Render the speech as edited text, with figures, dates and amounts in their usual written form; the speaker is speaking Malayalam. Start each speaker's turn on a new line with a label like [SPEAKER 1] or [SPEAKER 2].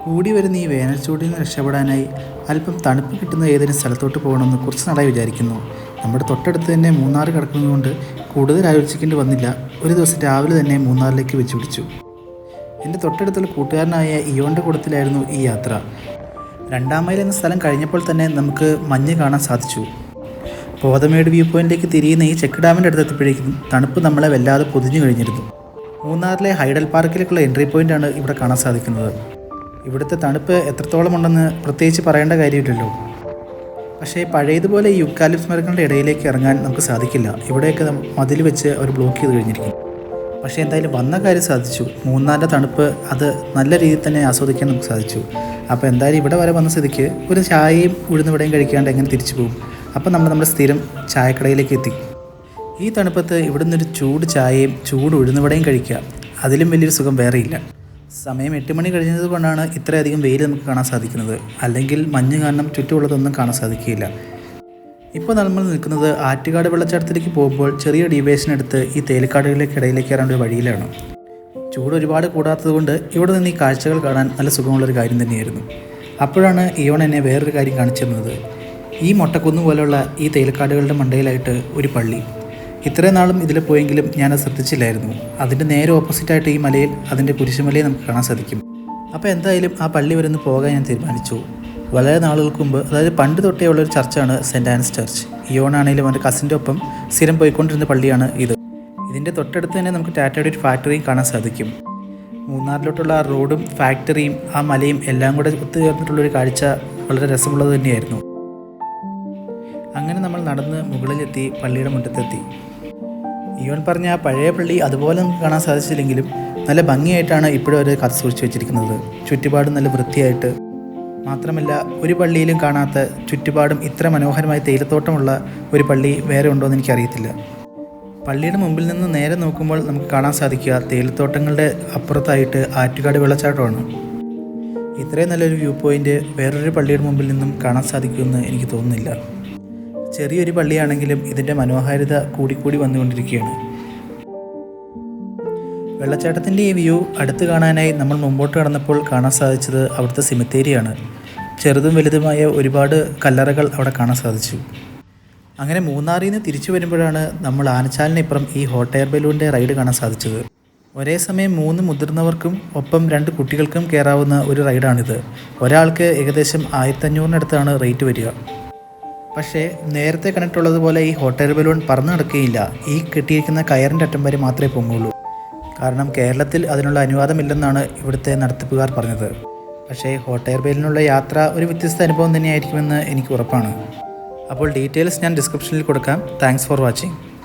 [SPEAKER 1] കൂടി വരുന്ന ഈ വേനൽ ചൂടിൽ നിന്ന് രക്ഷപ്പെടാനായി അല്പം തണുപ്പ് കിട്ടുന്ന ഏതെങ്കിലും സ്ഥലത്തോട്ട് പോകണമെന്ന് കുറച്ച് നാളായി വിചാരിക്കുന്നു. നമ്മുടെ തൊട്ടടുത്ത് തന്നെ മൂന്നാർ കിടക്കുന്നതുകൊണ്ട് കൂടുതൽ ആലോചിക്കേണ്ടി വന്നില്ല. ഒരു ദിവസം രാവിലെ തന്നെ മൂന്നാറിലേക്ക് വെച്ച് പിടിച്ചു. എൻ്റെ തൊട്ടടുത്തുള്ള കൂട്ടുകാരനായ ഇയോൻ്റെ കൂട്ടത്തിലായിരുന്നു ഈ യാത്ര. 2 മൈൽ എന്ന സ്ഥലം കഴിഞ്ഞപ്പോൾ തന്നെ നമുക്ക് മഞ്ഞ് കാണാൻ സാധിച്ചു. കോതമേട് വ്യൂ പോയിൻറ്റിലേക്ക് തിരിയുന്ന ഈ ചെക്ക് ഡാമിൻ്റെ അടുത്തെത്തിയപ്പോഴേക്കും തണുപ്പ് നമ്മളെ വല്ലാതെ പൊതിഞ്ഞു കഴിഞ്ഞിരുന്നു. മൂന്നാറിലെ ഹൈഡൽ പാർക്കിലേക്കുള്ള എൻട്രി പോയിൻ്റാണ് ഇവിടെ കാണാൻ സാധിക്കുന്നത്. ഇവിടുത്തെ തണുപ്പ് എത്രത്തോളം ഉണ്ടെന്ന് പ്രത്യേകിച്ച് പറയേണ്ട കാര്യമില്ലല്ലോ. പക്ഷേ പഴയതുപോലെ ഈ യുക്കാലിപ്സ് മരങ്ങളുടെ ഇടയിലേക്ക് ഇറങ്ങാൻ നമുക്ക് സാധിക്കില്ല. ഇവിടെയൊക്കെ മതിൽ വെച്ച് അവർ ബ്ലോക്ക് ചെയ്ത് കഴിഞ്ഞിരിക്കും. പക്ഷേ എന്തായാലും വന്ന കാര്യം സാധിച്ചു. മൂന്നാറിൻ്റെ തണുപ്പ് അത് നല്ല രീതിയിൽ തന്നെ ആസ്വദിക്കാൻ നമുക്ക് സാധിച്ചു. അപ്പോൾ എന്തായാലും ഇവിടെ വരെ വന്ന സ്ഥിതിക്ക് ഒരു ചായയും ഉഴുന്നുവടയും കഴിക്കാണ്ട് എങ്ങനെ തിരിച്ചു പോകും. അപ്പോൾ നമ്മുടെ സ്ഥിരം ചായക്കടയിലേക്ക് എത്തി. ഈ തണുപ്പത്ത് ഇവിടെ നിന്നൊരു ചൂട് ചായയും ചൂട് ഉഴുന്നുവടയും കഴിക്കുക, അതിലും വലിയൊരു സുഖം വേറെയില്ല. സമയം 8 മണി കഴിഞ്ഞത് കൊണ്ടാണ് ഇത്രയധികം വെയിൽ നമുക്ക് കാണാൻ സാധിക്കുന്നത്. അല്ലെങ്കിൽ മഞ്ഞ് കാരണം ചുറ്റുമുള്ളതൊന്നും കാണാൻ സാധിക്കുകയില്ല. ഇപ്പോൾ നമ്മൾ നിൽക്കുന്നത് ആറ്റുകാട് വെള്ളച്ചാട്ടത്തിലേക്ക് പോകുമ്പോൾ ചെറിയ ഡീവിയേഷൻ എടുത്ത് ഈ തേയിലക്കാടുകളിലേക്ക് കയറാൻ ഒരു വഴിയിലാണ്. ചൂട് ഒരുപാട് കൂടാത്തത് കൊണ്ട് ഇവിടെ നിന്ന് ഈ കാഴ്ചകൾ കാണാൻ നല്ല സുഖമുള്ളൊരു കാര്യം തന്നെയായിരുന്നു. അപ്പോഴാണ് ഇവൺ എന്നെ വേറൊരു കാര്യം കാണിച്ചു തന്നത്. ഈ മൊട്ടക്കുന്ന് പോലെയുള്ള ഈ തേയിലക്കാടുകളുടെ മണ്ടയിലായിട്ട് ഒരു പള്ളി. ഇത്രയും നാളും ഇതിൽ പോയെങ്കിലും ഞാനത് ശ്രദ്ധിച്ചില്ലായിരുന്നു. അതിൻ്റെ നേരെ ഓപ്പോസിറ്റായിട്ട് ഈ മലയിൽ അതിൻ്റെ കുരിശുമലയെ നമുക്ക് കാണാൻ സാധിക്കും. അപ്പോൾ എന്തായാലും ആ പള്ളി വരെ ഒന്ന് പോകാൻ ഞാൻ തീരുമാനിച്ചു. വളരെ നാളുകൾക്ക് മുമ്പ്, അതായത് പണ്ട് തൊട്ടേ ഉള്ളൊരു ചർച്ചാണ് സെൻറ്റ് ആൻസ് ചർച്ച്. ഇയോണാണെങ്കിലും അവൻ്റെ കസിൻ്റെ ഒപ്പം സ്ഥിരം പോയിക്കൊണ്ടിരുന്ന പള്ളിയാണ് ഇത്. ഇതിൻ്റെ തൊട്ടടുത്ത് തന്നെ നമുക്ക് ടാറ്റയുടെ ഒരു ഫാക്ടറിയും കാണാൻ സാധിക്കും. മൂന്നാറിലോട്ടുള്ള ആ റോഡും ഫാക്ടറിയും ആ മലയും എല്ലാം കൂടെ ഒത്തുചേർന്നിട്ടുള്ളൊരു കാഴ്ച വളരെ രസമുള്ളത് തന്നെയായിരുന്നു. അങ്ങനെ നമ്മൾ നടന്ന് മുകളിലെത്തി പള്ളിയുടെ മുറ്റത്തെത്തി. ഇവൻ പറഞ്ഞ ആ പഴയ പള്ളി അതുപോലെ നമുക്ക് കാണാൻ സാധിച്ചില്ലെങ്കിലും നല്ല ഭംഗിയായിട്ടാണ് ഇപ്പോഴും അവർ കാത്തു സൂക്ഷിച്ച് വെച്ചിരിക്കുന്നത്. ചുറ്റുപാടും നല്ല വൃത്തിയായിട്ട്. മാത്രമല്ല ഒരു പള്ളിയിലും കാണാത്ത ചുറ്റുപാടും ഇത്ര മനോഹരമായ തേയിലത്തോട്ടമുള്ള ഒരു പള്ളി വേറെ ഉണ്ടോ എന്ന് എനിക്കറിയത്തില്ല. പള്ളിയുടെ മുമ്പിൽ നിന്ന് നേരെ നോക്കുമ്പോൾ നമുക്ക് കാണാൻ സാധിക്കുക തേയിലത്തോട്ടങ്ങളുടെ അപ്പുറത്തായിട്ട് ആറ്റുകാട് വെള്ളച്ചാട്ടമാണ്. ഇത്രയും നല്ലൊരു വ്യൂ പോയിൻ്റ് വേറൊരു പള്ളിയുടെ മുമ്പിൽ നിന്നും കാണാൻ സാധിക്കുമെന്ന് എനിക്ക് തോന്നുന്നില്ല. ചെറിയൊരു പള്ളിയാണെങ്കിലും ഇതിൻ്റെ മനോഹാരിത കൂടിക്കൂടി വന്നുകൊണ്ടിരിക്കുകയാണ്. വെള്ളച്ചാട്ടത്തിൻ്റെ ഈ വ്യൂ അടുത്ത് കാണാനായി നമ്മൾ മുമ്പോട്ട് കടന്നപ്പോൾ കാണാൻ സാധിച്ചത് അവിടുത്തെ സിമിത്തേരിയാണ്. ചെറുതും വലുതുമായ ഒരുപാട് കല്ലറകൾ അവിടെ കാണാൻ സാധിച്ചു. അങ്ങനെ മൂന്നാറിൽ നിന്ന് തിരിച്ചു വരുമ്പോഴാണ് നമ്മൾ ആനച്ചാലിനിപ്പുറം ഈ ഹോട്ട് എയർ ബലൂണിൻ്റെ റൈഡ് കാണാൻ സാധിച്ചത്. ഒരേ സമയം 3 മുതിർന്നവർക്കും ഒപ്പം 2 കുട്ടികൾക്കും കയറാവുന്ന ഒരു റൈഡാണിത്. ഒരാൾക്ക് ഏകദേശം 1500-അടുത്താണ് റേറ്റ് വരിക. പക്ഷേ നേരത്തെ കണ്ടിട്ടുള്ളതുപോലെ ഈ ഹോട്ട് എയർ ബലൂൺ പറന്ന് നടക്കുകയില്ല. ഈ കെട്ടിയിരിക്കുന്ന കയറിൻ്റെ അറ്റം വരെ മാത്രമേ പൊങ്ങുള്ളൂ. കാരണം കേരളത്തിൽ അതിനുള്ള അനുവാദമില്ലെന്നാണ് ഇവിടുത്തെ നടത്തിപ്പുകാർ പറഞ്ഞത്. പക്ഷേ ഹോട്ട് എയർ ബലൂണിനുള്ള യാത്ര ഒരു വ്യത്യസ്ത അനുഭവം തന്നെയായിരിക്കുമെന്ന് എനിക്ക് ഉറപ്പാണ്. അപ്പോൾ ഡീറ്റെയിൽസ് ഞാൻ ഡിസ്ക്രിപ്ഷനിൽ കൊടുക്കാം. Thanks for watching.